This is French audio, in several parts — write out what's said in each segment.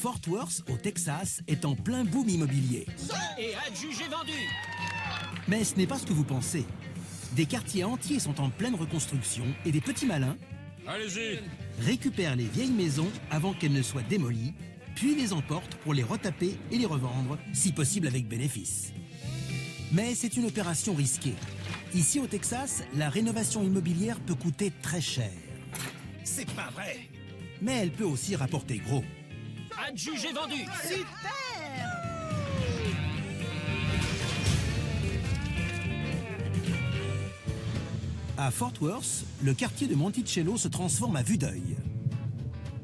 Fort Worth, au Texas, est en plein boom immobilier. Et adjugé vendu. Mais ce n'est pas ce que vous pensez. Des quartiers entiers sont en pleine reconstruction et des petits malins Allez-y. récupèrent les vieilles maisons avant qu'elles ne soient démolies, puis les emportent pour les retaper et les revendre, si possible avec bénéfice. Mais c'est une opération risquée. Ici au Texas, la rénovation immobilière peut coûter très cher. C'est pas vrai. Mais elle peut aussi rapporter gros. Adjugé vendu. À Fort Worth, le quartier de Monticello se transforme à vue d'œil.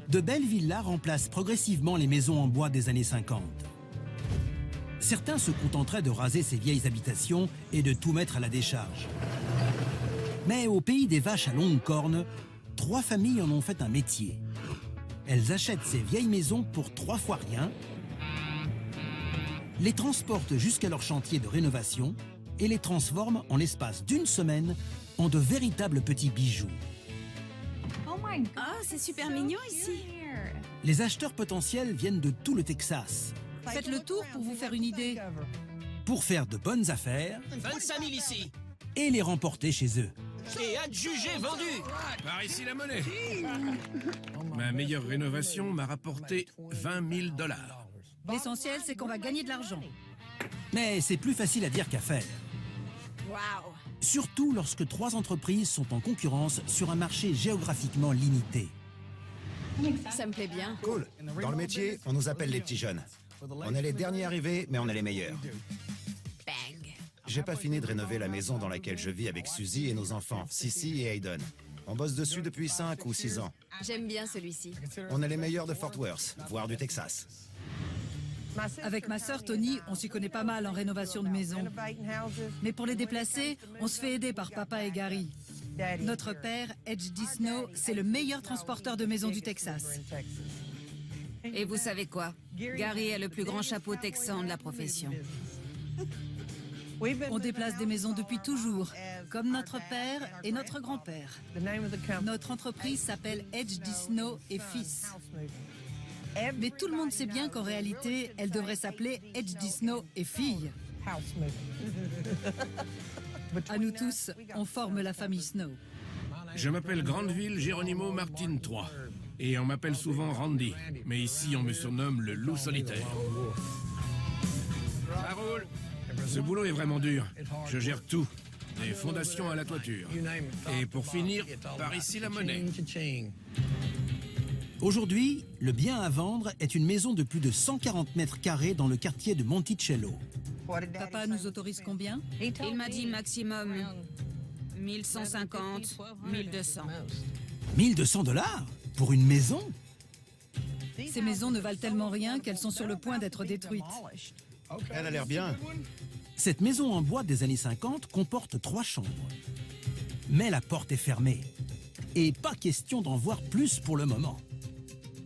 De belles villas remplacent progressivement les maisons en bois des années 50. Certains se contenteraient de raser ces vieilles habitations et de tout mettre à la décharge. Mais au pays des vaches à longues cornes, 3 familles en ont fait un métier. Elles achètent ces vieilles maisons pour 3 fois rien, les transportent jusqu'à leur chantier de rénovation et les transforment en l'espace d'une semaine en de véritables petits bijoux. Ah, c'est super mignon ici. Les acheteurs potentiels viennent de tout le Texas Faites le tour pour vous faire une idée. pour faire de bonnes affaires 25 000 ici. et les remporter chez eux. Et adjugé vendu. Par ici la monnaie. Ma meilleure rénovation m'a rapporté 20 000 $. L'essentiel, c'est qu'on va gagner de l'argent. Mais c'est plus facile à dire qu'à faire. Waouh. Surtout lorsque 3 entreprises sont en concurrence sur un marché géographiquement limité. Ça me plaît bien. Cool. Dans le métier, on nous appelle les petits jeunes. On est les derniers arrivés, mais on est les meilleurs. Bang. J'ai pas fini de rénover la maison dans laquelle je vis avec Suzy et nos enfants, Sissy et Hayden. On bosse dessus depuis 5 ou 6 ans. J'aime bien celui-ci. On est les meilleurs de Fort Worth, voire du Texas. Avec ma sœur Tony, on s'y connaît pas mal en rénovation de maisons. Mais pour les déplacer, on se fait aider par papa et Gary. Notre père, Edge Disno, c'est le meilleur transporteur de maisons du Texas. Et vous savez quoi? Gary est le plus grand chapeau texan de la profession. On déplace des maisons depuis toujours, comme notre père et notre grand-père. Notre entreprise s'appelle Edge Disno et Fils. Mais tout le monde sait bien qu'en réalité, elle devrait s'appeler Edge Disno et Filles. À nous tous, on forme la famille Snow. Je m'appelle Grandeville Geronimo Martin III. Et on m'appelle souvent Randy. Mais ici, on me surnomme le loup solitaire. Ça roule. Ce boulot est vraiment dur. Je gère tout. Des fondations à la toiture. Et pour finir, par ici la monnaie. Aujourd'hui, le bien à vendre est une maison de plus de 140 mètres carrés dans le quartier de Monticello. Papa nous autorise combien? Il m'a dit maximum 1150, 1200. 1200 $ pour une maison? Ces maisons ne valent tellement rien qu'elles sont sur le point d'être détruites. Elle a l'air bien. Cette maison en bois des années 50 comporte 3 chambres. Mais la porte est fermée. Et pas question d'en voir plus pour le moment.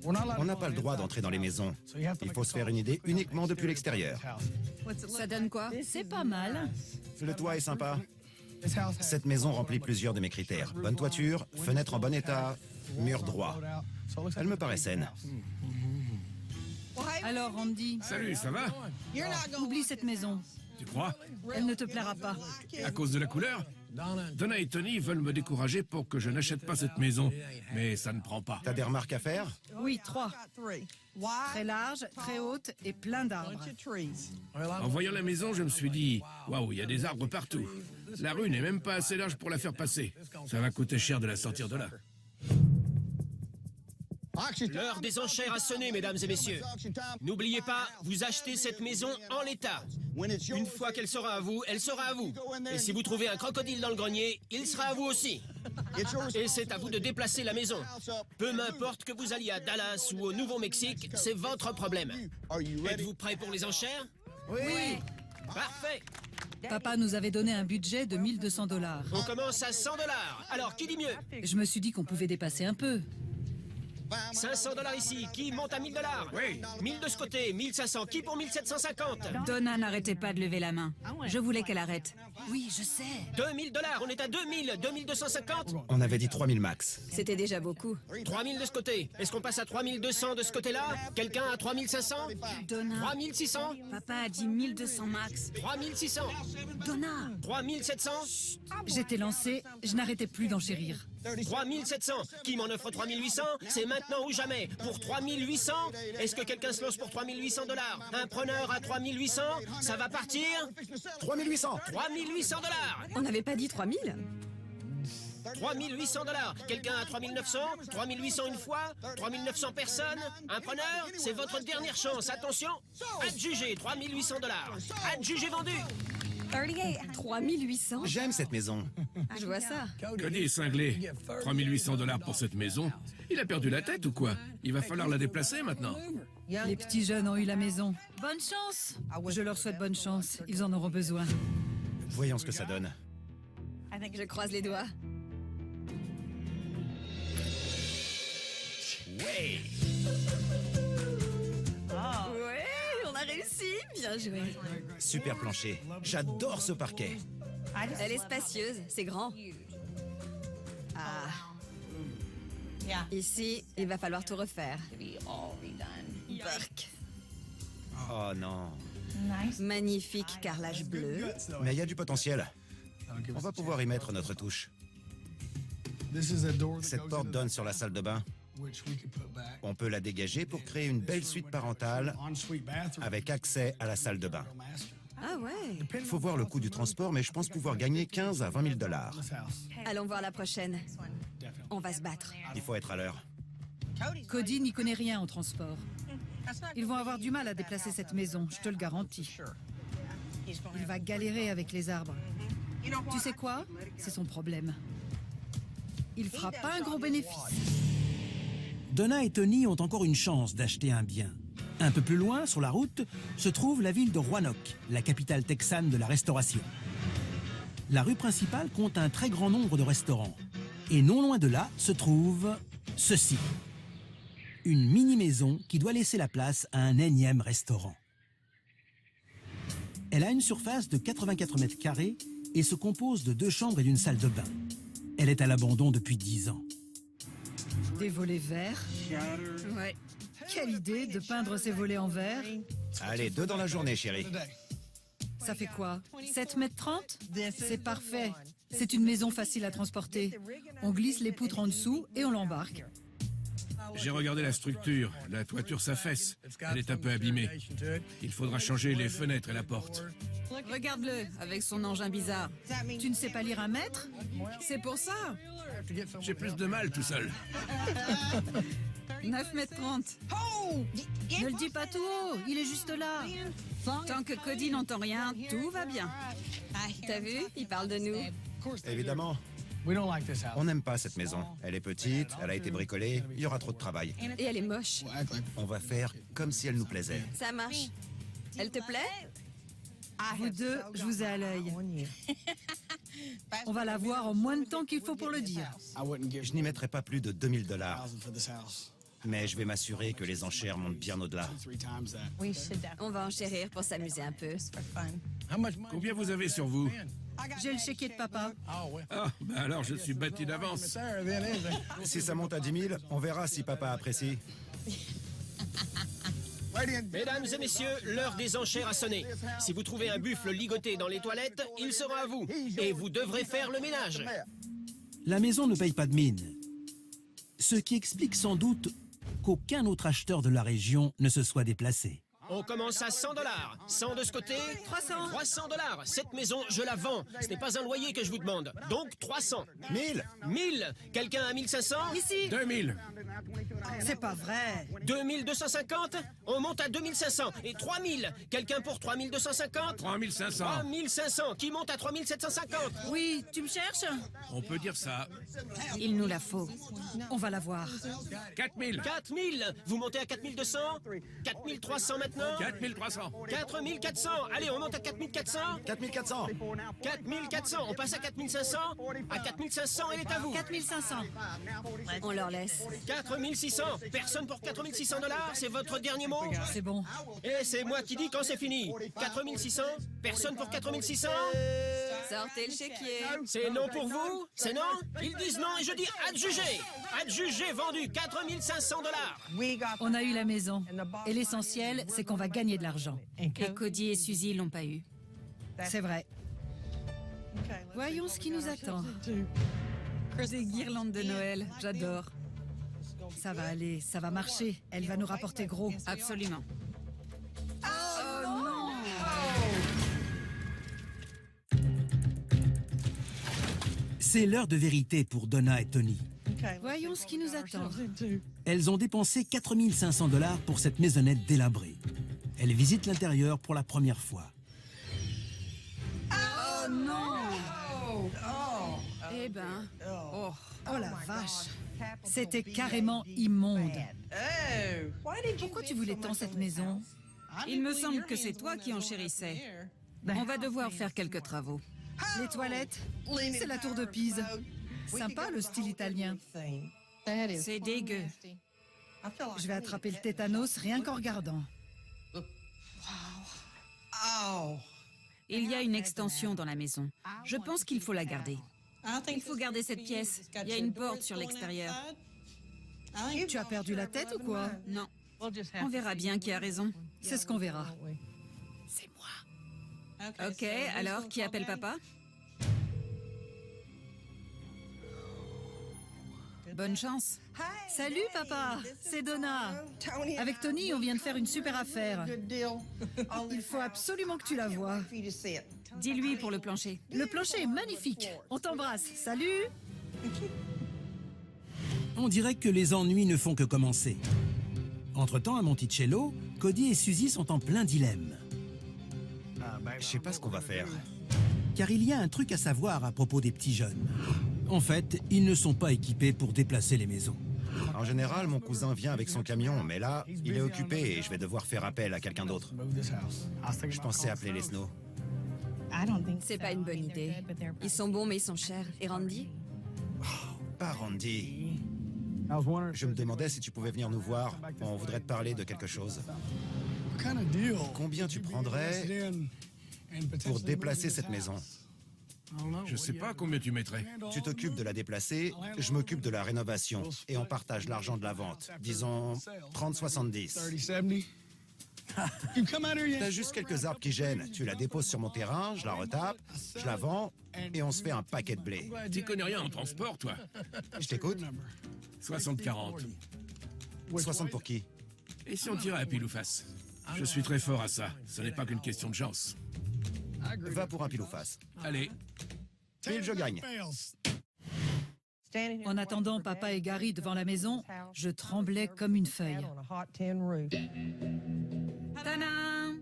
On n'a pas le droit d'entrer dans les maisons. Il faut se faire une idée uniquement depuis l'extérieur. Ça donne quoi? C'est pas mal. Le toit est sympa. Cette maison remplit plusieurs de mes critères. Bonne toiture, fenêtre en bon état, mur droit. Elle me paraît saine. Alors, Randy, Salut, ça va? oublie cette maison. Tu crois? Elle ne te plaira pas. À cause de la couleur? Donna et Tony veulent me décourager pour que je n'achète pas cette maison. Mais ça ne prend pas. T'as des remarques à faire? Oui, 3. Très large, très haute et plein d'arbres. En voyant la maison, je me suis dit, waouh, il y a des arbres partout. La rue n'est même pas assez large pour la faire passer. Ça va coûter cher de la sortir de là. L'heure des enchères a sonné, mesdames et messieurs. N'oubliez pas, vous achetez cette maison en l'état. Une fois qu'elle sera à vous, elle sera à vous. Et si vous trouvez un crocodile dans le grenier, il sera à vous aussi. Et c'est à vous de déplacer la maison. Peu m'importe que vous alliez à Dallas ou au Nouveau-Mexique, c'est votre problème. Êtes-vous prêts pour les enchères? Oui. Parfait. Papa nous avait donné un budget de 1200 $. On commence à 100 $. Alors, qui dit mieux? Je me suis dit qu'on pouvait dépasser un peu. 500 $ ici. Qui monte à 1000 $? Oui. 1000 de ce côté, 1500. Qui pour 1750? Donna n'arrêtait pas de lever la main. Je voulais qu'elle arrête. Oui, je sais. 2000 $, on est à 2000, 2250. On avait dit 3000 max. C'était déjà beaucoup. 3000 de ce côté. Est-ce qu'on passe à 3200 de ce côté-là? Quelqu'un à 3500? Donna, 3600? papa a dit 1200 max. 3600? Donna, 3700? J'étais lancée, je n'arrêtais plus d'enchérir. 3700. Qui m'en offre 3800? C'est maintenant ou jamais. Pour 3800? Est-ce que quelqu'un se lance pour 3800 $? Un preneur à 3800? Ça va partir? 3800. 3800 $. on n'avait pas dit 3000? 3800 $. Quelqu'un à 3900? 3800 une fois? 3900 personnes? Un preneur? C'est votre dernière chance. Attention. Adjugé, 3800 $. Adjugé vendu. 3800? J'aime cette maison. Je vois ça. Cody est cinglé. 3800 $ pour cette maison. Il a perdu la tête ou quoi? Il va falloir la déplacer maintenant. Les petits jeunes ont eu la maison. Bonne chance. Je leur souhaite bonne chance. Ils en auront besoin. Voyons ce que ça donne. Je croise les doigts. Ouais. Ouais, on a réussi. Bien joué. Super plancher. J'adore ce parquet. Elle est spacieuse, c'est grand. Ah. Ici, il va falloir tout refaire. Burk. Oh non. Magnifique carrelage bleu. Mais il y a du potentiel. On va pouvoir y mettre notre touche. Cette porte donne sur la salle de bain. On peut la dégager pour créer une belle suite parentale avec accès à la salle de bain. Ah ouais. Il faut voir le coût du transport, mais je pense pouvoir gagner 15 à 20 000 $. Allons voir la prochaine. On va se battre. Il faut être à l'heure. Cody n'y connaît rien en transport. Ils vont avoir du mal à déplacer cette maison, je te le garantis. Il va galérer avec les arbres. Tu sais quoi? C'est son problème. Il fera pas un gros bénéfice. Donna et Tony ont encore une chance d'acheter un bien. Un peu plus loin, sur la route, se trouve la ville de Roanoke, la capitale texane de la restauration. La rue principale compte un très grand nombre de restaurants. Et non loin de là se trouve ceci. Une mini-maison qui doit laisser la place à un énième restaurant. Elle a une surface de 84 mètres carrés et se compose de 2 chambres et d'une salle de bain. Elle est à l'abandon depuis 10 ans. Des volets verts. Ouais. Quelle idée de peindre ces volets en verre. Allez, 2 dans la journée, chérie. Ça fait quoi? 7 mètres 30? C'est parfait. C'est une maison facile à transporter. On glisse les poutres en dessous et on l'embarque. J'ai regardé la structure. La toiture s'affaisse. Elle est un peu abîmée. Il faudra changer les fenêtres et la porte. Regarde-le, avec son engin bizarre. Tu ne sais pas lire un mètre? C'est pour ça. J'ai plus de mal tout seul. 9 mètres 30. Ne le dis pas tout haut, il est juste là. Tant que Cody n'entend rien, tout va bien. T'as vu? Il parle de nous. Évidemment. On n'aime pas cette maison. Elle est petite, elle a été bricolée, il y aura trop de travail. Et elle est moche. On va faire comme si elle nous plaisait. Ça marche. Elle te plaît? Vous deux, je vous ai à l'œil. On va la voir en moins de temps qu'il faut pour le dire. Je n'y mettrai pas plus de 2000 $. Mais je vais m'assurer que les enchères montent bien au-delà. On va enchérir pour s'amuser un peu. Combien vous avez sur vous? J'ai le chéquier de papa. Ah, ben alors je suis bâti d'avance. Si ça monte à 10 000, on verra si papa apprécie. Mesdames et messieurs, l'heure des enchères a sonné. Si vous trouvez un buffle ligoté dans les toilettes, il sera à vous. Et vous devrez faire le ménage. La maison ne paye pas de mine. Ce qui explique sans doute qu'aucun autre acheteur de la région ne se soit déplacé. On commence à 100 $. 100 de ce côté. 300. 300 $. Cette maison, je la vends. Ce n'est pas un loyer que je vous demande. Donc 300. 1000. 1000. Quelqu'un à 1500? Ici. 2000. C'est pas vrai. 2250. On monte à 2500. Et 3000. Quelqu'un pour 3250? 3500. 3500. Qui monte à 3750? Oui, tu me cherches? On peut dire ça. Il nous la faut. On va la voir. 4000. 4000. Vous montez à 4200? 4300 maintenant? 4300. 4400. Allez, on monte à 4400? 4400. 4400. On passe à 4500? À 4500, elle est à vous. 4500. On leur laisse. 4600. 4600. Personne pour 4600 $? C'est votre dernier mot? C'est bon. Et c'est moi qui dis quand c'est fini. 4600? Personne pour 4600? Sortez le chéquier. C'est non pour vous? C'est non? Ils disent non et je dis adjugé. Adjugé, vendu, 4500 $. On a eu la maison. Et l'essentiel, c'est qu'on va gagner de l'argent. Et Cody et Suzy l'ont pas eu. C'est vrai. Voyons ce qui nous attend. Des guirlandes de Noël, j'adore. Ça va aller, ça va marcher. Elle va nous rapporter gros. Absolument. C'est l'heure de vérité pour Donna et Tony. Voyons ce qui nous attend. Elles ont dépensé 4500 $ pour cette maisonnette délabrée. Elles visitent l'intérieur pour la première fois. Oh non! Eh ben... Oh la vache. C'était carrément immonde. Pourquoi tu voulais tant cette maison? Il me semble que c'est toi qui en chérissais. On va devoir faire quelques travaux. Les toilettes, c'est la tour de Pise. Sympa le style italien. C'est dégueu. Je vais attraper le tétanos rien qu'en regardant. Il y a une extension dans la maison. Je pense qu'il faut la garder. Il faut garder cette pièce. Il y a une porte sur l'extérieur. Tu as perdu la tête ou quoi? Non. On verra bien qui a raison. C'est ce qu'on verra. C'est moi. Ok, alors, qui appelle papa? Bonne chance. Salut papa, c'est Donna. Avec Tony, on vient de faire une super affaire. Il faut absolument que tu la vois. Dis-lui pour le plancher. Le plancher est magnifique. On t'embrasse. Salut. On dirait que les ennuis ne font que commencer. Entre-temps, à Monticello, Cody et Suzy sont en plein dilemme. Je sais pas ce qu'on va faire. Car il y a un truc à savoir à propos des petits jeunes. En fait, ils ne sont pas équipés pour déplacer les maisons. En général, mon cousin vient avec son camion, mais là, il est occupé et je vais devoir faire appel à quelqu'un d'autre. Je pensais appeler les Snow. C'est pas une bonne idée. Ils sont bons, mais ils sont chers. Et Randy? Pas Randy. Je me demandais si tu pouvais venir nous voir. On voudrait te parler de quelque chose. Combien tu prendrais pour déplacer cette maison? Je sais pas combien tu mettrais. Tu t'occupes de la déplacer, je m'occupe de la rénovation. Et on partage l'argent de la vente. Disons 30-70. T'as juste quelques arbres qui gênent. Tu la déposes sur mon terrain, je la retape, je la vends et on se fait un paquet de blé. Tu connais rien en transport, toi. Je t'écoute. 60-40. 60 pour qui? Et si on tirait à pile ou face? Je suis très fort à ça. Ce n'est pas qu'une question de chance. Va pour un pile ou face. Allez. Pile, je gagne. En attendant papa et Gary devant la maison, je tremblais comme une feuille. Tadam!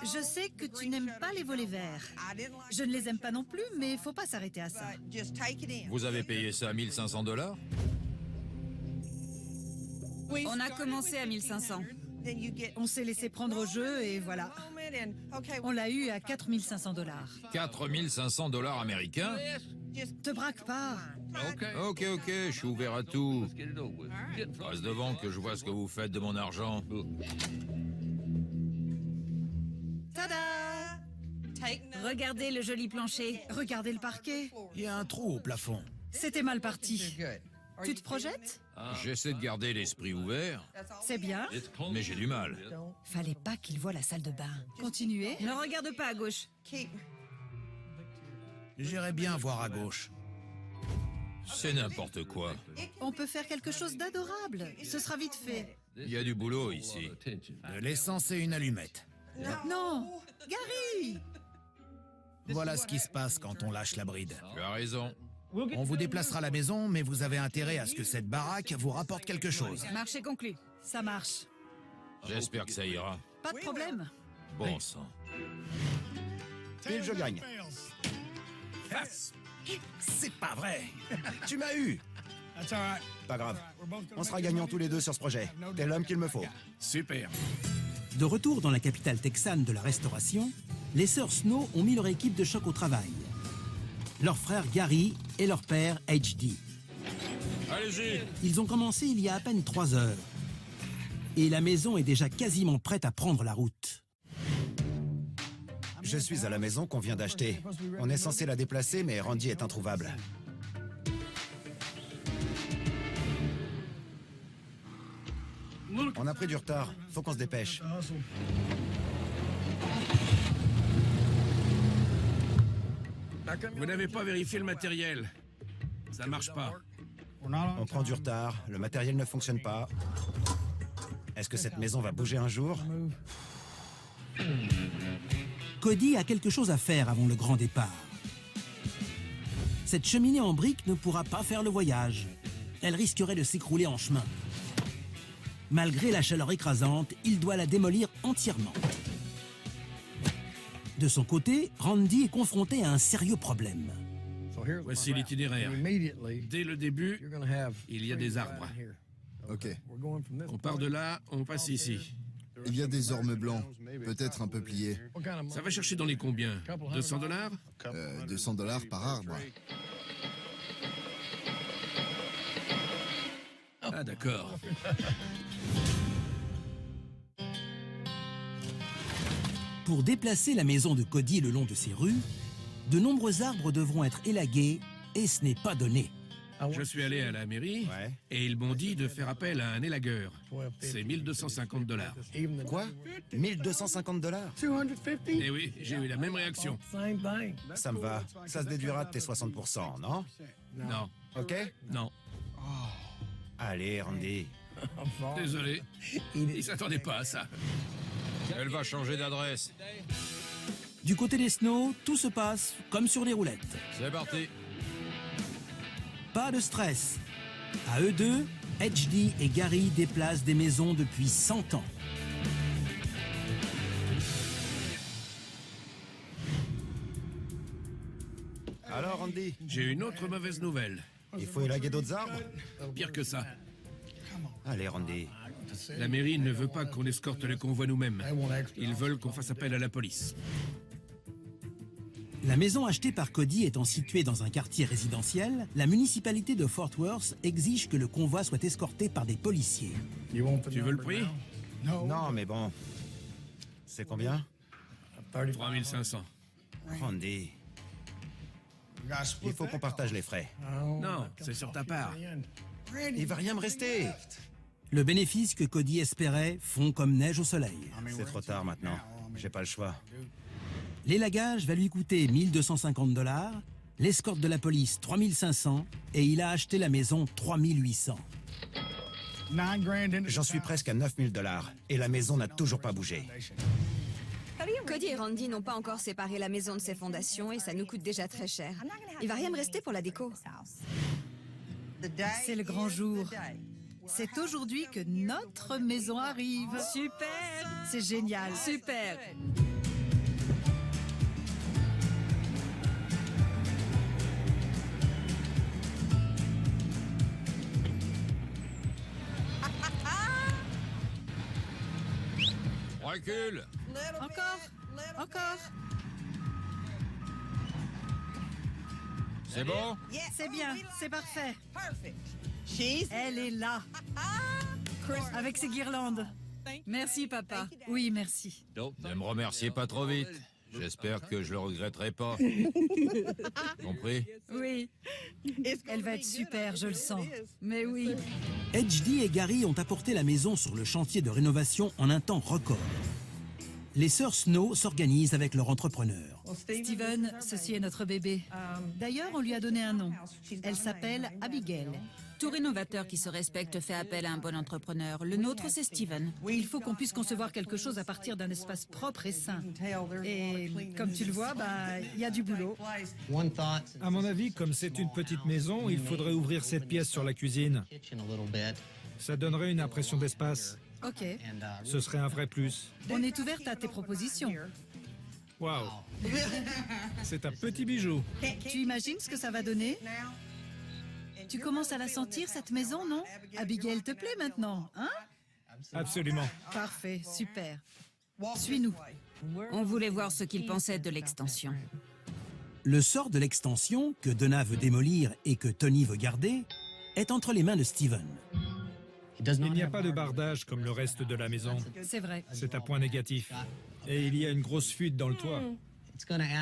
Je sais que tu n'aimes pas les volets verts. Je ne les aime pas non plus, mais faut pas s'arrêter à ça. Vous avez payé ça 1500 $? On a commencé à 1500. On s'est laissé prendre au jeu et voilà. On l'a eu à 4500 $. 4500 $ américains? Te braque pas. Ok, je suis ouvert à tout. Passe devant que je vois ce que vous faites de mon argent. Tada! Regardez le joli plancher. Regardez le parquet. Il y a un trou au plafond. C'était mal parti. Tu te projettes? J'essaie de garder l'esprit ouvert, C'est bien. mais j'ai du mal. Fallait pas qu'il voit la salle de bain. Continuez. Ne regarde pas à gauche. J'irais bien voir à gauche. C'est n'importe quoi. On peut faire quelque chose d'adorable. Ce sera vite fait. Il y a du boulot ici. De l'essence et une allumette. Non! Gary! Voilà ce qui se passe quand on lâche la bride. Tu as raison. On vous déplacera la maison, mais vous avez intérêt à ce que cette baraque vous rapporte quelque chose. Marché conclu. Ça marche. J'espère que ça ira. Pas de problème. Bon sang. Pile, je gagne. Face. C'est pas vrai. Tu m'as eu. Pas grave. On sera gagnants tous les deux sur ce projet. T'es l'homme qu'il me faut. Super. De retour dans la capitale texane de la restauration, les sœurs Snow ont mis leur équipe de choc au travail. Leur frère Gary et leur père HD. Allez-y. Ils ont commencé il y a à peine 3 heures. Et la maison est déjà quasiment prête à prendre la route. Je suis à la maison qu'on vient d'acheter. On est censé la déplacer, mais Randy est introuvable. On a pris du retard. Faut qu'on se dépêche. Vous n'avez pas vérifié le matériel. Ça marche pas. On prend du retard. Le matériel ne fonctionne pas. Est-ce que cette maison va bouger un jour? Cody a quelque chose à faire avant le grand départ. Cette cheminée en briques ne pourra pas faire le voyage. Elle risquerait de s'écrouler en chemin. Malgré la chaleur écrasante, il doit la démolir entièrement. De son côté, Randy est confronté à un sérieux problème. Voici l'itinéraire. Dès le début, il y a des arbres. Ok. On part de là, on passe ici. Il y a des ormes blancs, peut-être un peuplier. Ça va chercher dans les combien? 200 $? 200 $ par arbre. Ah d'accord. Pour déplacer la maison de Cody le long de ces rues, de nombreux arbres devront être élagués et ce n'est pas donné. Je suis allé à la mairie et ils m'ont dit de faire appel à un élagueur. C'est 1250 $. Quoi? 1250 $? Eh oui, j'ai eu la même réaction. Ça me va. Ça se déduira de tes 60%, non? Non, Ok? non. Allez, Randy. Désolé. Ils s'attendaient pas à ça. Elle va changer d'adresse. Du côté des Snow, tout se passe comme sur les roulettes. C'est parti. Pas de stress. À eux deux, HD et Gary déplacent des maisons depuis 100 ans. Alors, Randy, J'ai une autre mauvaise nouvelle. il faut élaguer d'autres arbres? Pire que ça. Allez, Randy. La mairie ne veut pas qu'on escorte le convoi nous-mêmes. Ils veulent qu'on fasse appel à la police. La maison achetée par Cody étant située dans un quartier résidentiel, la municipalité de Fort Worth exige que le convoi soit escorté par des policiers. Tu veux le prix? Non, mais bon. C'est combien? 3500. Randy. Il faut qu'on partage les frais. Non, c'est sur ta part. Il va rien me rester. Le bénéfice que Cody espérait fond comme neige au soleil. C'est trop tard maintenant. J'ai pas le choix. L'élagage va lui coûter 1250 $, l'escorte de la police 3500 et il a acheté la maison 3800. J'en suis presque à 9000 $ et la maison n'a toujours pas bougé. Cody et Randy n'ont pas encore séparé la maison de ses fondations et ça nous coûte déjà très cher. Il va rien me rester pour la déco. C'est le grand jour. C'est aujourd'hui que notre maison arrive. Super! C'est génial. Super! Recule. Encore. Encore. C'est bon? C'est bien, c'est parfait. Elle est là. Avec ses guirlandes. Merci, papa. Oui, merci. Ne me remerciez pas trop vite. J'espère que je le regretterai pas. Compris? Oui. Elle va être super, je le sens. Mais oui. HD et Gary ont apporté la maison sur le chantier de rénovation en un temps record. Les sœurs Snow s'organisent avec leur entrepreneur. Steven, ceci est notre bébé. D'ailleurs, on lui a donné un nom. Elle s'appelle Abigail. Tout rénovateur qui se respecte fait appel à un bon entrepreneur. Le nôtre, c'est Steven. Il faut qu'on puisse concevoir quelque chose à partir d'un espace propre et sain. Et comme tu le vois, il y a du boulot. À mon avis, comme c'est une petite maison, il faudrait ouvrir cette pièce sur la cuisine. Ça donnerait une impression d'espace. Ok. Ce serait un vrai plus. On est ouverte à tes propositions. Waouh! C'est un petit bijou. Tu imagines ce que ça va donner? Tu commences à la sentir, cette maison, non? Abigail te plaît maintenant, hein? Absolument. Parfait, super. Suis-nous. On voulait voir ce qu'il pensait de l'extension. Le sort de l'extension, que Donna veut démolir et que Tony veut garder, est entre les mains de Steven. Il n'y a pas de bardage comme le reste de la maison. C'est vrai. C'est un point négatif. Et il y a une grosse fuite dans le toit.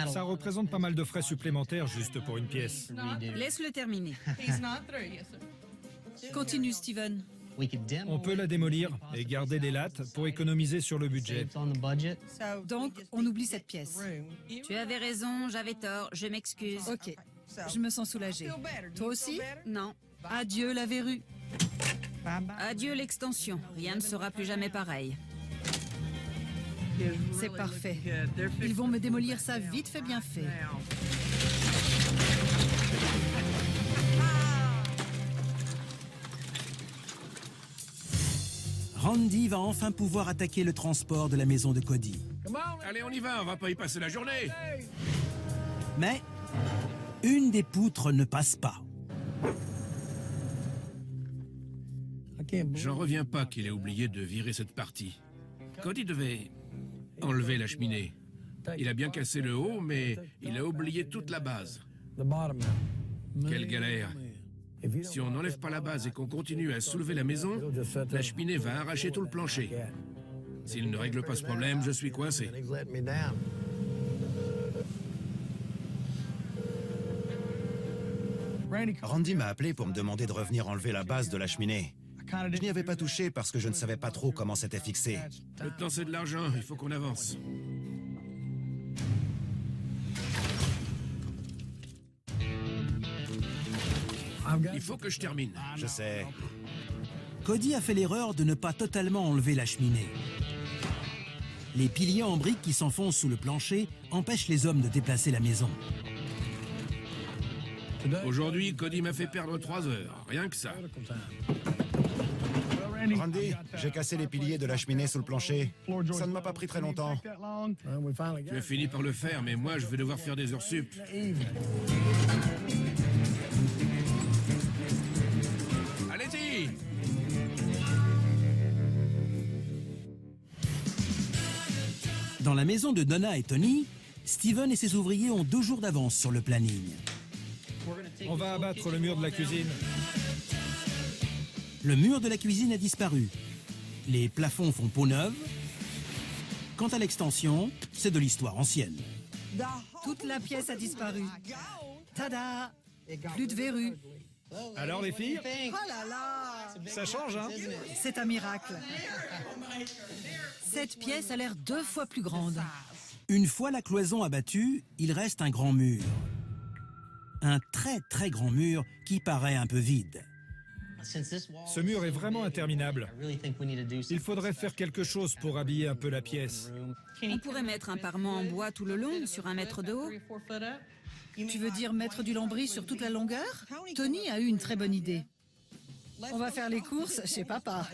Ça représente pas mal de frais supplémentaires juste pour une pièce. Laisse-le terminer. Continue, Steven. On peut la démolir et garder les lattes pour économiser sur le budget. Donc, on oublie cette pièce. Tu avais raison, j'avais tort, je m'excuse. Ok, je me sens soulagée. Toi aussi? Non. Adieu la verrue. Adieu l'extension, rien ne sera plus jamais pareil. C'est parfait. Ils vont me démolir ça vite fait bien fait. Randy va enfin pouvoir attaquer le transport de la maison de Cody. Allez, on y va, on va pas y passer la journée. Mais une des poutres ne passe pas. J'en reviens pas qu'il ait oublié de virer cette partie. Cody devait enlever la cheminée. Il a bien cassé le haut, mais il a oublié toute la base. Quelle galère. Si on n'enlève pas la base et qu'on continue à soulever la maison, la cheminée va arracher tout le plancher. S'il ne règle pas ce problème, je suis coincé. Randy m'a appelé pour me demander de revenir enlever la base de la cheminée. Je n'y avais pas touché parce que je ne savais pas trop comment c'était fixé. Le temps, c'est de l'argent, il faut qu'on avance. Il faut que je termine. Je sais. Cody a fait l'erreur de ne pas totalement enlever la cheminée. Les piliers en briques qui s'enfoncent sous le plancher empêchent les hommes de déplacer la maison. Aujourd'hui, Cody m'a fait perdre 3 heures, rien que ça. Randy, j'ai cassé les piliers de la cheminée sous le plancher. Ça ne m'a pas pris très longtemps. Tu as fini par le faire, mais moi, je vais devoir faire des heures sup. Allez-y! Dans la maison de Donna et Tony, Steven et ses ouvriers ont 2 jours d'avance sur le planning. On va abattre le mur de la cuisine. Le mur de la cuisine a disparu. Les plafonds font peau neuve. Quant à l'extension, c'est de l'histoire ancienne. Toute la pièce a disparu. Tada! Plus de verrue. Alors les filles, Oh là là! ça change, hein? C'est un miracle. Cette pièce a l'air 2 fois plus grande. Une fois la cloison abattue, il reste un grand mur. Un très très grand mur qui paraît un peu vide. Ce mur est vraiment interminable. Il faudrait faire quelque chose pour habiller un peu la pièce. On pourrait mettre un parement en bois tout le long, sur 1 mètre de haut. Tu veux dire mettre du lambris sur toute la longueur? Tony a eu une très bonne idée. On va faire les courses chez papa.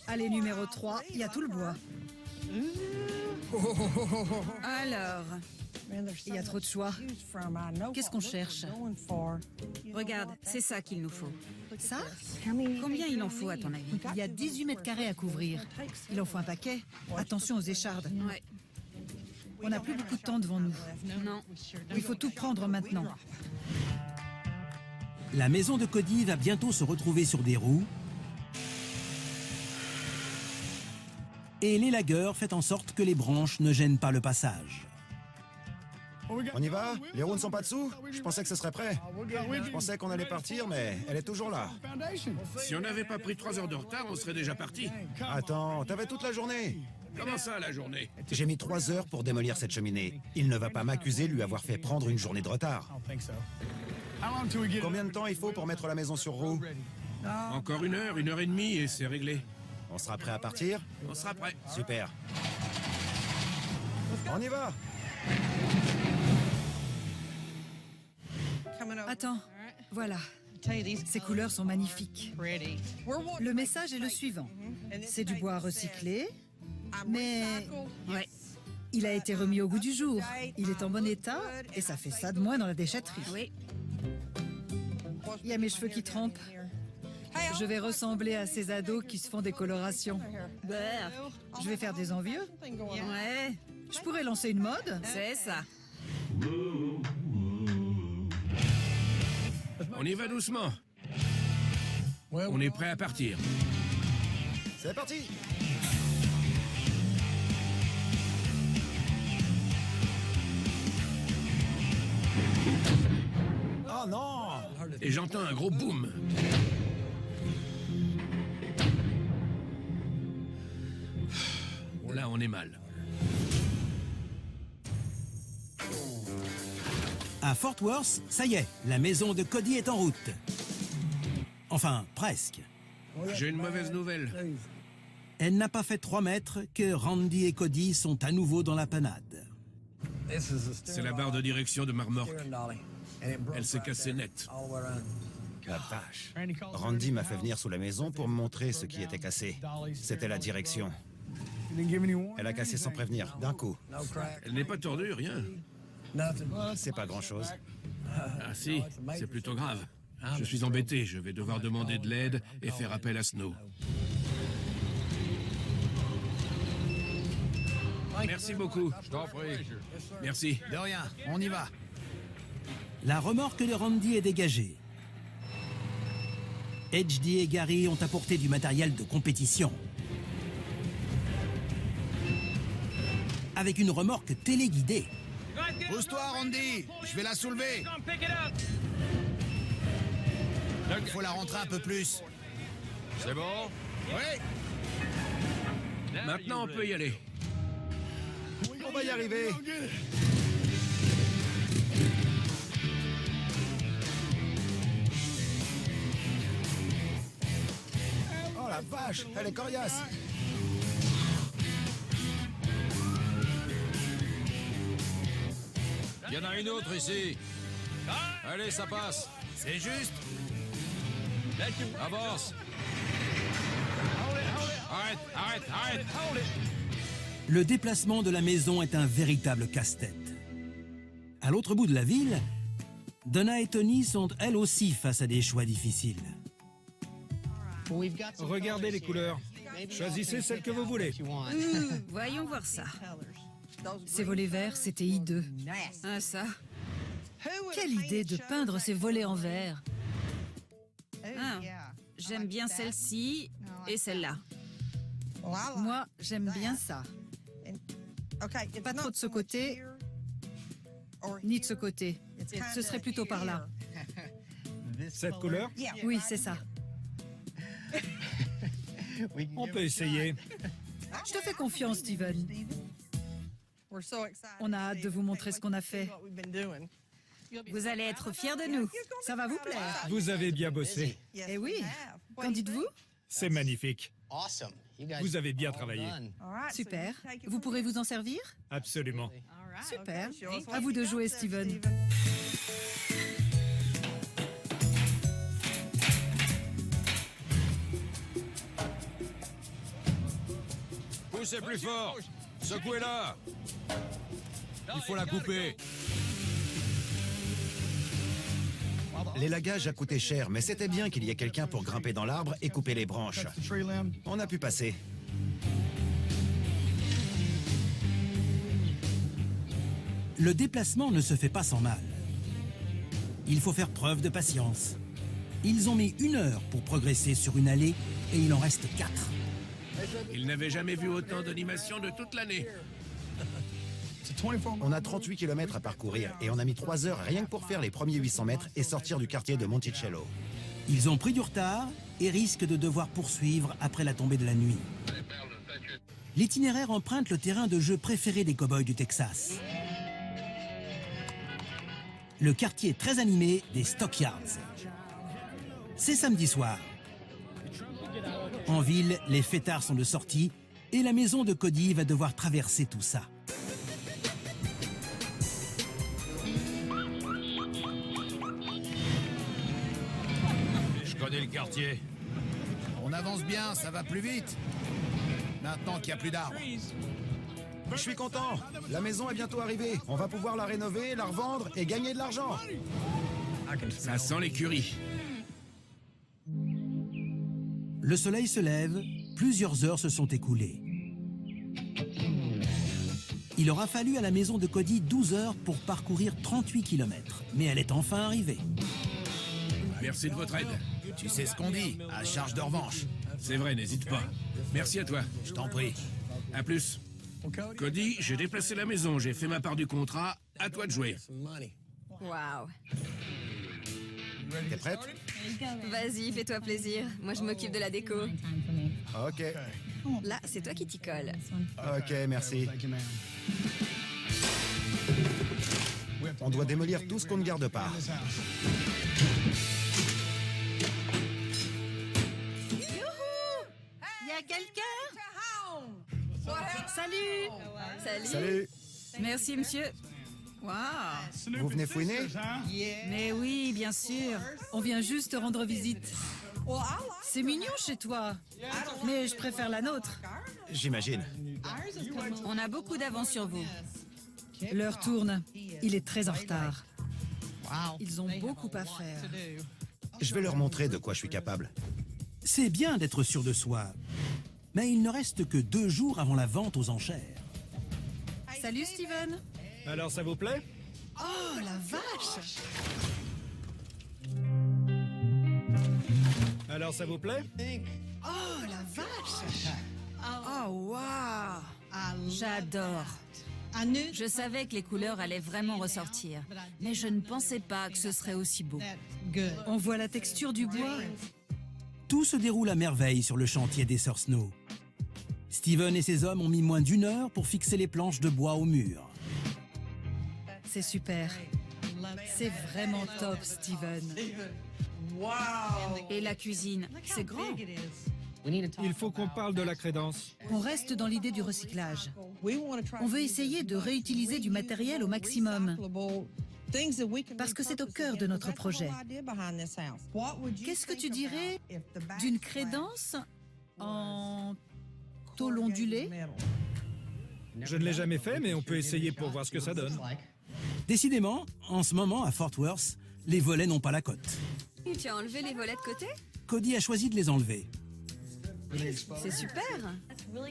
Allez, numéro 3, il y a tout le bois. Alors, Il y a trop de choix. Qu'est-ce qu'on cherche? regarde, c'est ça qu'il nous faut. Ça? Combien il en faut à ton avis? Il y a 18 mètres carrés à couvrir. Il en faut un paquet. Attention aux échardes. Ouais. On n'a plus beaucoup de temps devant nous. Non. Il faut tout prendre maintenant. La maison de Cody va bientôt se retrouver sur des roues. Et l'élagueur fait en sorte que les branches ne gênent pas le passage. On y va? Les roues ne sont pas dessous? Je pensais que ce serait prêt. Je pensais qu'on allait partir, mais elle est toujours là. Si on n'avait pas pris 3 heures de retard, on serait déjà parti. Attends, t'avais toute la journée. Comment ça, la journée? J'ai mis 3 heures pour démolir cette cheminée. Il ne va pas m'accuser de lui avoir fait prendre une journée de retard. Combien de temps il faut pour mettre la maison sur roue? Encore 1 heure, 1 heure et demie et c'est réglé. On sera prêt à partir? On sera prêt. Super. On y va! Attends, voilà. Ces couleurs sont magnifiques. Le message est le suivant. C'est du bois recyclé, mais Ouais. il a été remis au goût du jour. Il est en bon état et ça fait ça de moins dans la déchetterie. Oui. Il y a mes cheveux qui trempent. Je vais ressembler à ces ados qui se font des colorations. Je vais faire des envieux. Ouais, Je pourrais lancer une mode. c'est ça. On y va doucement. On est prêt à partir. C'est parti! Oh non! Et j'entends un gros boom. Là, on est mal. À Fort Worth, ça y est, la maison de Cody est en route. Enfin, presque. J'ai une mauvaise nouvelle. Elle n'a pas fait 3 mètres que Randy et Cody sont à nouveau dans la panade. C'est la barre de direction de ma remorque. Elle s'est cassée net. La vache. Randy m'a fait venir sous la maison pour me montrer ce qui était cassé. C'était la direction. Elle a cassé sans prévenir, d'un coup. Elle n'est pas tordue, rien. C'est pas grand-chose. Ah si, c'est plutôt grave. Je suis embêté, je vais devoir demander de l'aide et faire appel à Snow. Merci beaucoup. Je t'en prie. Merci. De rien, on y va. La remorque de Randy est dégagée. HD et Gary ont apporté du matériel de compétition. Avec une remorque téléguidée. Pousse-toi, Randy. Je vais la soulever. Il faut la rentrer un peu plus. C'est bon? Oui, Maintenant, on peut y aller. on va y arriver. Oh la vache, elle est coriace. Il y en a une autre ici. Allez, ça passe. C'est juste. Avance. Arrête, arrête, arrête. Le déplacement de la maison est un véritable casse-tête. À l'autre bout de la ville, Donna et Tony sont elles aussi face à des choix difficiles. Regardez les couleurs. Choisissez celle que vous voulez. Voyons voir ça. Ces volets verts, c'était hideux. Ah, ça. Quelle idée de peindre ces volets en vert. Ah, j'aime bien celle-ci et celle-là. Moi, j'aime bien ça. Pas trop de ce côté, ni de ce côté. Ce serait plutôt par là. Cette couleur, Oui, c'est ça. on peut essayer. Je te fais confiance, Steven. On a hâte de vous montrer ce qu'on a fait. Vous allez être fiers de nous. Ça va vous plaire. Vous avez bien bossé. Eh oui. Qu'en dites-vous? C'est magnifique. Vous avez bien travaillé. Super. Vous pourrez vous en servir? Absolument. Super. À vous de jouer, Steven. Poussez plus fort. Secouez-la. Il faut la couper. L'élagage a coûté cher, mais c'était bien qu'il y ait quelqu'un pour grimper dans l'arbre et couper les branches. On a pu passer. Le déplacement ne se fait pas sans mal. Il faut faire preuve de patience. Ils ont mis 1 heure pour progresser sur une allée et il en reste 4. Il n'avait jamais vu autant d'animation de toute l'année. On a 38 km à parcourir et on a mis 3 heures rien que pour faire les premiers 800 mètres et sortir du quartier de Monticello. Ils ont pris du retard et risquent de devoir poursuivre après la tombée de la nuit. L'itinéraire emprunte le terrain de jeu préféré des cow-boys du Texas. Le quartier très animé des Stockyards. C'est samedi soir. En ville, les fêtards sont de sortie et la maison de Cody va devoir traverser tout ça. Je connais le quartier. On avance bien, ça va plus vite. Maintenant qu'il n'y a plus d'arbres. Je suis content. La maison est bientôt arrivée. On va pouvoir la rénover, la revendre et gagner de l'argent. Ça sent l'écurie. Le soleil se lève, plusieurs heures se sont écoulées. Il aura fallu à la maison de Cody 12 heures pour parcourir 38 km, mais elle est enfin arrivée. Merci de votre aide. Tu sais ce qu'on dit, à charge de revanche. C'est vrai, n'hésite pas. Merci à toi. Je t'en prie. À plus. Cody, j'ai déplacé la maison, j'ai fait ma part du contrat. À toi de jouer. Waouh. T'es prête? Vas-y, fais-toi plaisir. Moi, je m'occupe de la déco. Ok. Là, c'est toi qui t'y colle. Ok, merci. On doit démolir tout ce qu'on ne garde pas. Il y a quelqu'un? Salut! Salut. Merci, monsieur. Waouh. Vous venez fouiner? Mais oui, bien sûr. On vient juste rendre visite. C'est mignon chez toi, mais je préfère la nôtre. J'imagine. On a beaucoup d'avance sur vous. L'heure tourne. Il est très en retard. Ils ont beaucoup à faire. Je vais leur montrer de quoi je suis capable. C'est bien d'être sûr de soi, mais il ne reste que 2 jours avant la vente aux enchères. Salut Steven. Alors ça vous plaît? Oh la vache! Alors ça vous plaît? Oh la vache! Oh, waouh. J'adore. Je savais que les couleurs allaient vraiment ressortir, mais je ne pensais pas que ce serait aussi beau. On voit la texture du bois. Tout se déroule à merveille sur le chantier des sœurs Snow. Steven et ses hommes ont mis moins d'1 heure pour fixer les planches de bois au mur. C'est super. C'est vraiment top, Steven. Et la cuisine, c'est grand. Il faut qu'on parle de la crédence. On reste dans l'idée du recyclage. On veut essayer de réutiliser du matériel au maximum. Parce que c'est au cœur de notre projet. Qu'est-ce que tu dirais d'une crédence en tôle ondulée? Je ne l'ai jamais fait, mais on peut essayer pour voir ce que ça donne. Décidément, en ce moment, à Fort Worth, les volets n'ont pas la cote. Tu as enlevé les volets de côté? Cody a choisi de les enlever. C'est super.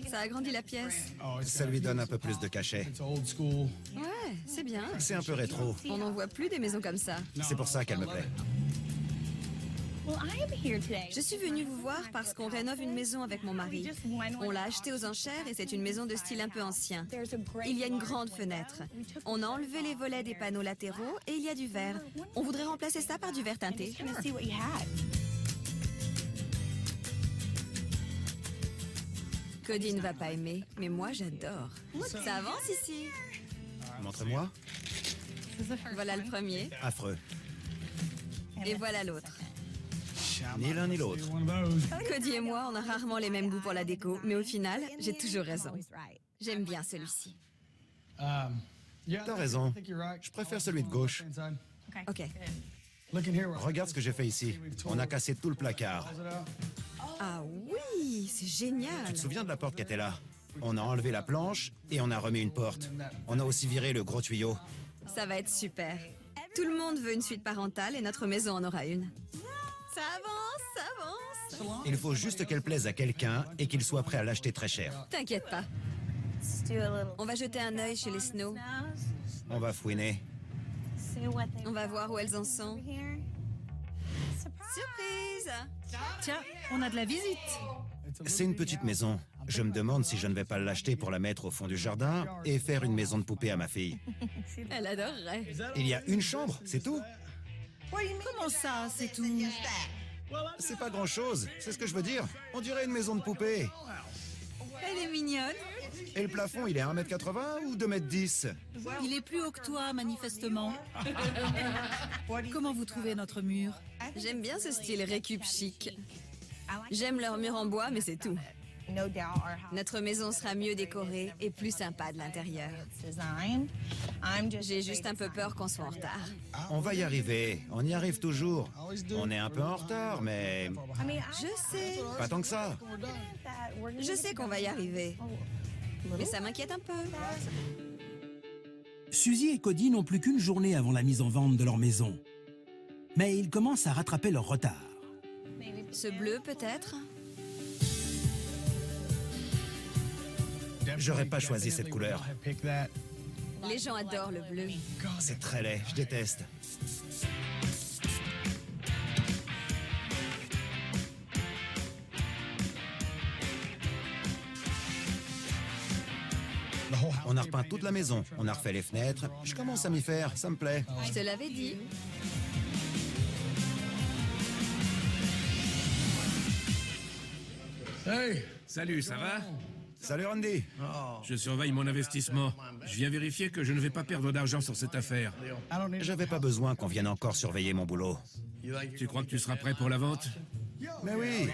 Ça agrandit la pièce. Ça lui donne un peu plus de cachet. Ouais, c'est bien. C'est un peu rétro. On n'en voit plus des maisons comme ça. C'est pour ça qu'elle me plaît. Je suis venue vous voir parce qu'on rénove une maison avec mon mari. On l'a achetée aux enchères et c'est une maison de style un peu ancien. Il y a une grande fenêtre. On a enlevé les volets des panneaux latéraux et il y a du verre. On voudrait remplacer ça par du verre teinté. Cody ne va pas aimer, mais moi j'adore. Ça avance ici. Montre-moi. Voilà le premier. Affreux. Et voilà l'autre. Ni l'un ni l'autre. Cody et moi, on a rarement les mêmes goûts pour la déco, mais au final, j'ai toujours raison. J'aime bien celui-ci. T'as raison. Je préfère celui de gauche. Ok. Regarde ce que j'ai fait ici. On a cassé tout le placard. Ah oui, c'est génial. Tu te souviens de la porte qui était là? On a enlevé la planche et on a remis une porte. On a aussi viré le gros tuyau. Ça va être super. Tout le monde veut une suite parentale et notre maison en aura une. Ça avance, ça avance. Il faut juste qu'elle plaise à quelqu'un et qu'il soit prêt à l'acheter très cher. T'inquiète pas. On va jeter un œil chez les Snow. On va fouiner. On va voir où elles en sont. Surprise! Tiens, on a de la visite. C'est une petite maison. Je me demande si je ne vais pas l'acheter pour la mettre au fond du jardin et faire une maison de poupée à ma fille. Elle adorerait. Il y a une chambre, c'est tout? Comment ça, c'est tout? C'est pas grand-chose, c'est ce que je veux dire. On dirait une maison de poupée. Elle est mignonne. Et le plafond, il est 1,80 m ou 2,10 m? Il est plus haut que toi, manifestement. Comment vous trouvez notre mur? J'aime bien ce style récup chic. J'aime leur mur en bois, mais c'est tout. Notre maison sera mieux décorée et plus sympa de l'intérieur. J'ai juste un peu peur qu'on soit en retard. On va y arriver, on y arrive toujours. On est un peu en retard, mais Je sais. pas tant que ça. Je sais qu'on va y arriver. Mais ça m'inquiète un peu. Suzy et Cody n'ont plus qu'une journée avant la mise en vente de leur maison. Mais ils commencent à rattraper leur retard. Ce bleu, peut-être? J'aurais pas choisi cette couleur. Les gens adorent le bleu. C'est très laid, je déteste. On a repeint toute la maison, on a refait les fenêtres. Je commence à m'y faire, ça me plaît. Je te l'avais dit. Hey, salut, ça va? Salut Randy. Je surveille mon investissement. Je viens vérifier que je ne vais pas perdre d'argent sur cette affaire. J'avais pas besoin qu'on vienne encore surveiller mon boulot. Tu crois que tu seras prêt pour la vente? Mais oui,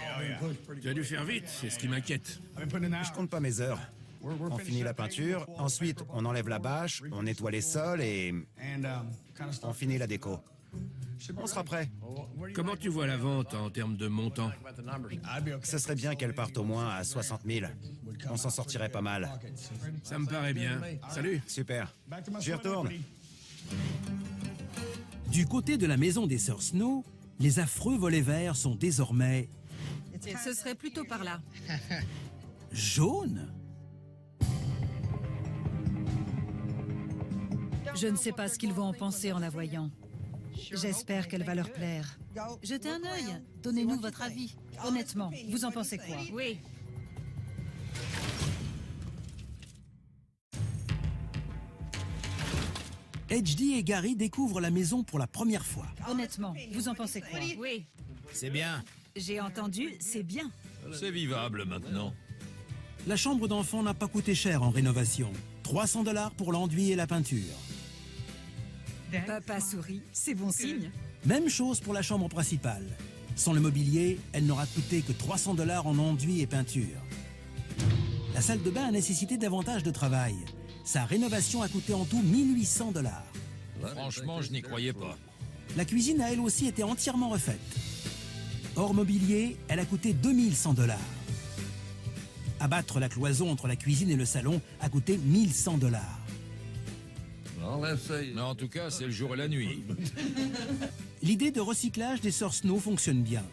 Tu as dû faire vite, c'est ce qui m'inquiète. je compte pas mes heures. On finit la peinture, ensuite on enlève la bâche, on nettoie les sols et on finit la déco. On sera prêt. Comment tu vois la vente en termes de montant? Ce serait bien qu'elle parte au moins à 60 000. On s'en sortirait pas mal. Ça me paraît bien. Salut. Super. J'y retourne. Du côté de la maison des sœurs Snow, les affreux volets verts sont désormais Ce serait plutôt par là. jaunes. Je ne sais pas ce qu'ils vont en penser en la voyant. J'espère qu'elle va leur plaire. Jetez un œil. Donnez-nous votre avis. Honnêtement, vous en pensez quoi? Oui. HD et Gary découvrent la maison pour la première fois. Honnêtement, vous en pensez quoi? Oui. C'est bien. J'ai entendu, c'est bien. C'est vivable maintenant. La chambre d'enfant n'a pas coûté cher en rénovation. 300 $ pour l'enduit et la peinture. Papa sourit, c'est bon signe. Même chose pour la chambre principale. Sans le mobilier, elle n'aura coûté que 300 $ en enduit et peinture. La salle de bain a nécessité davantage de travail. Sa rénovation a coûté en tout 1800 $. Franchement, je n'y croyais pas. La cuisine a elle aussi été entièrement refaite. Hors mobilier, elle a coûté 2100 $. Abattre la cloison entre la cuisine et le salon a coûté 1100 $. Non, en tout cas, c'est le jour et la nuit. L'idée de recyclage des sœurs Snow fonctionne bien.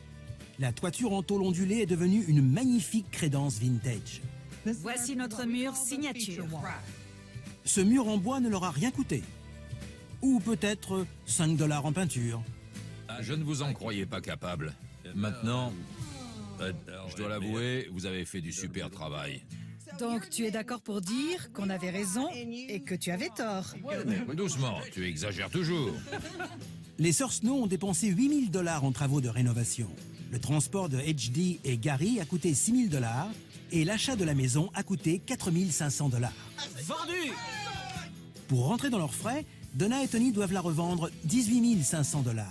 La toiture en tôle ondulée est devenue une magnifique crédence vintage. Voici notre mur signature. Ce mur en bois ne leur a rien coûté. Ou peut-être 5 $ en peinture. Je ne vous en croyais pas capable. Maintenant, je dois l'avouer, vous avez fait du super travail. Donc tu es d'accord pour dire qu'on avait raison et que tu avais tort? Doucement, tu exagères toujours. Les sœurs Snow ont dépensé 8000 $ en travaux de rénovation. Le transport de HD et Gary a coûté 6000 $ et l'achat de la maison a coûté 4500 $. Vendu. Pour rentrer dans leurs frais, Donna et Tony doivent la revendre 18 500 $.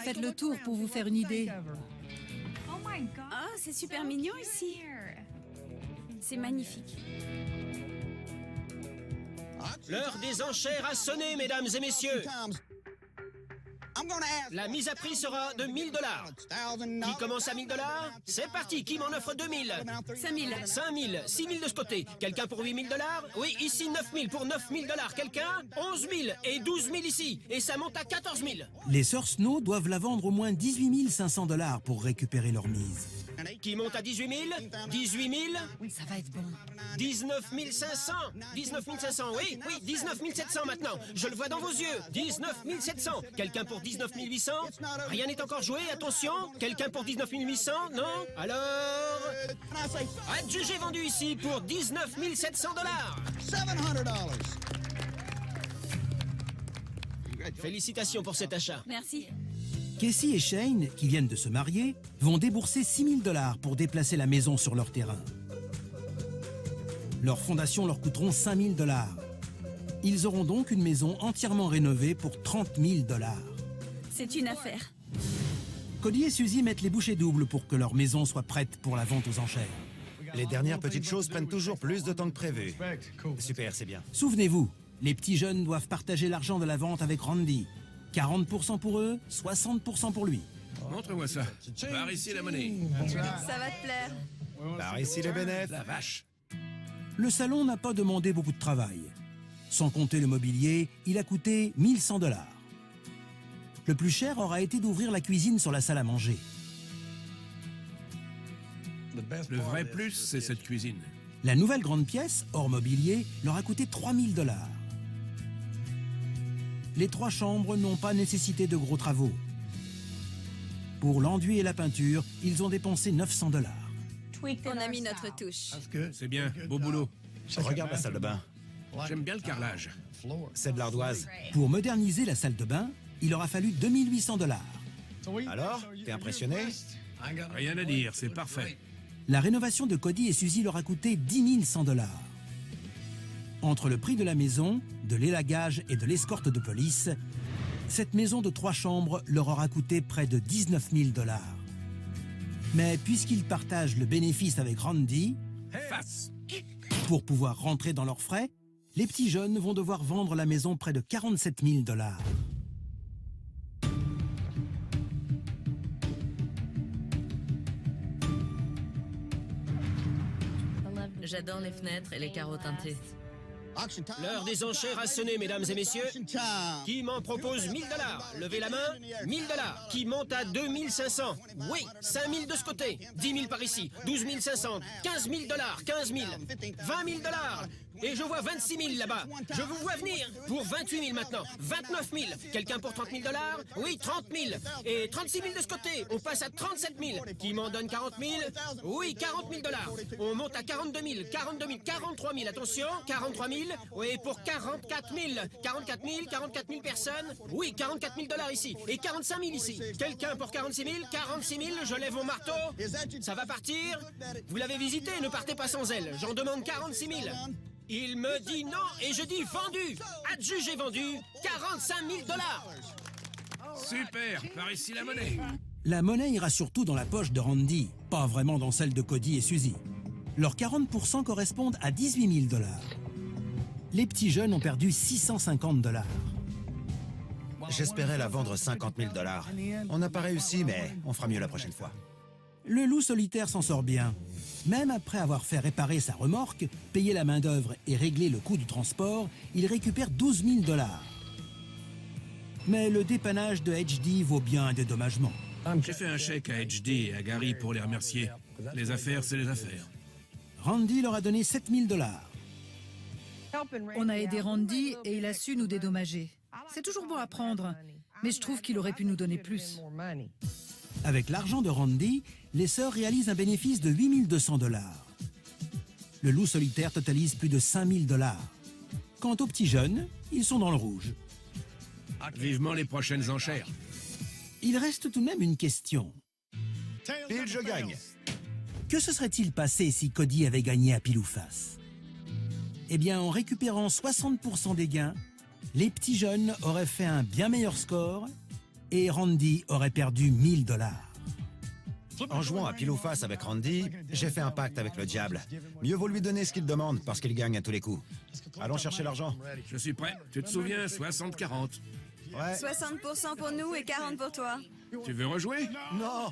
Faites le tour pour vous faire une idée. Oh, c'est super mignon ici. C'est magnifique. L'heure des enchères a sonné, mesdames et messieurs. La mise à prix sera de 1000 $. Qui commence à 1000 $? C'est parti, qui m'en offre 2000? 5000. 5000, 6000 de ce côté. Quelqu'un pour 8000 $? Oui, ici 9000 pour 9000 $. Quelqu'un? 11 000 et 12 000 ici. Et ça monte à 14 000. Les sœurs Snow doivent la vendre au moins 18 500 $ pour récupérer leur mise. Qui monte à 18 000? 18 000? Ça va être bon. 19 500. 19 500, oui, 19 700 maintenant. Je le vois dans vos yeux. 19 700. Quelqu'un pour 19 800? Rien n'est encore joué, attention. Quelqu'un pour 19 800? Non? Alors... Adjugé vendu ici pour 19 700 $. Félicitations pour cet achat. Merci. Casey et Shane, qui viennent de se marier, vont débourser 6000 $ pour déplacer la maison sur leur terrain. Leurs fondations leur coûteront 5000 $. Ils auront donc une maison entièrement rénovée pour 30 000 $. C'est une affaire. Cody et Suzy mettent les bouchées doubles pour que leur maison soit prête pour la vente aux enchères. Les dernières petites choses prennent toujours plus de temps que prévu. Super, c'est bien. Souvenez-vous, les petits jeunes doivent partager l'argent de la vente avec Randy. 40% pour eux, 60% pour lui. Montre-moi ça. Par ici la monnaie. Ça va te plaire. Par ici les bénéfices. La vache. Le salon n'a pas demandé beaucoup de travail. Sans compter le mobilier, il a coûté 1100 $. Le plus cher aura été d'ouvrir la cuisine sur la salle à manger. Le vrai plus, c'est cette cuisine. La nouvelle grande pièce, hors mobilier, leur a coûté 3000 $. Les 3 chambres n'ont pas nécessité de gros travaux. Pour l'enduit et la peinture, ils ont dépensé 900 $. On a mis notre touche. C'est bien, beau boulot. Regarde la salle de bain. J'aime bien le carrelage. C'est de l'ardoise. Pour moderniser la salle de bain, il aura fallu 2800 $. Alors, t'es impressionné? Rien à dire, c'est parfait. La rénovation de Cody et Suzy leur a coûté 10 100 $. Entre le prix de la maison, de l'élagage et de l'escorte de police, cette maison de 3 chambres leur aura coûté près de 19 000 $. Mais puisqu'ils partagent le bénéfice avec Randy, pour pouvoir rentrer dans leurs frais, les petits jeunes vont devoir vendre la maison près de 47 000 $. J'adore les fenêtres et les carreaux teintés. L'heure des enchères a sonné, mesdames et messieurs. Qui m'en propose 1000 $? Levez la main. 1000 $. Qui monte à 2500? Oui, 5000 de ce côté. 10 000 par ici. 12 500. 15 000 $. 15 000. 20 000 $. Et je vois 26 000 là-bas. Je vous vois venir. Pour 28 000 maintenant. 29 000. Quelqu'un pour 30 000 $? Oui, 30 000. Et 36 000 de ce côté. On passe à 37 000. Qui m'en donne 40 000? Oui, 40 000 $. On monte à 42 000. 42 000. 43 000. Attention. 43 000. Oui, pour 44 000. 44 000. 44 000 personnes. Oui, 44 000 $ ici. Et 45 000 ici. Quelqu'un pour 46 000. 46 000. Je lève mon marteau. Ça va partir. Vous l'avez visité. Ne partez pas sans elle. J'en demande 46 000. Il me dit non et je dis vendu. Adjugé vendu. 45 000 $. Super, par ici la monnaie. La monnaie ira surtout dans la poche de Randy, pas vraiment dans celle de Cody et Suzy. Leurs 40% correspondent à 18 000 $. Les petits jeunes ont perdu 650 $. J'espérais la vendre 50 000 $. On n'a pas réussi, mais on fera mieux la prochaine fois. Le loup solitaire s'en sort bien. Même après avoir fait réparer sa remorque, payer la main-d'œuvre et régler le coût du transport, il récupère 12 000 $. Mais le dépannage de HD vaut bien un dédommagement. J'ai fait un chèque à HD et à Gary pour les remercier. Les affaires, c'est les affaires. Randy leur a donné 7 000 $. On a aidé Randy et il a su nous dédommager. C'est toujours bon à prendre, mais je trouve qu'il aurait pu nous donner plus. Avec l'argent de Randy, les sœurs réalisent un bénéfice de 8 200 $. Le loup solitaire totalise plus de 5 000 $. Quant aux petits jeunes, ils sont dans le rouge. Vivement les prochaines enchères. Il reste tout de même une question. Pile, je gagne. Que se serait-il passé si Cody avait gagné à pile ou face? Eh bien, en récupérant 60% des gains, les petits jeunes auraient fait un bien meilleur score et Randy aurait perdu 1000 $. En jouant à pile ou face avec Randy, j'ai fait un pacte avec le diable. Mieux vaut lui donner ce qu'il demande parce qu'il gagne à tous les coups. Allons chercher l'argent. Je suis prêt. Tu te souviens, 60-40. Ouais. 60% pour nous et 40 pour toi. Tu veux rejouer? Non.